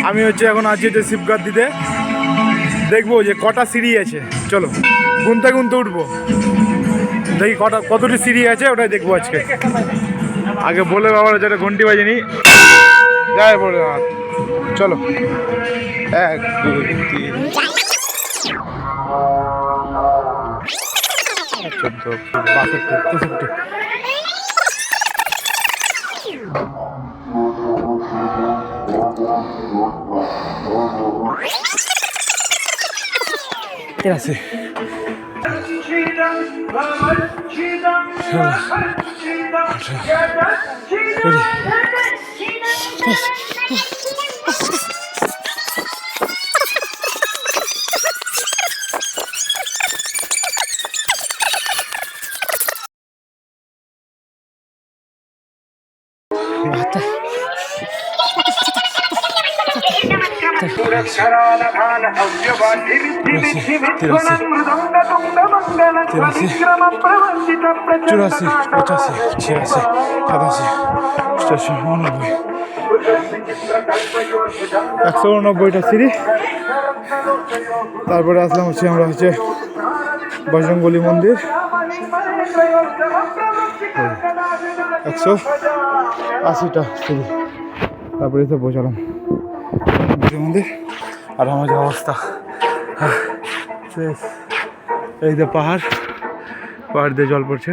আমি হচ্ছে এখন আছি যে শিবগাদ দিতে, দেখবো যে কটা সিঁড়ি আছে। চলো গুনতে গুনতে উঠবো, দেখি কতটি সিঁড়ি আছে ওটাই দেখবো আজকে। আগে বলে বাবার যেটা ঘন্টি বাজেনি যাই বলে। চলো 1 2 3 14 62 63। Grazie. চুরাশি 85 86 87 88 89 189টা সিঁড়ি। তারপরে আসলাম হচ্ছে আমরা হচ্ছে বজরংবলী মন্দির 180টা সিঁড়ি। তারপরে এসে পৌঁছালাম মন্দির। আর আমার যে অবস্থা, এই যে পাহাড় দিয়ে জল পড়ছে।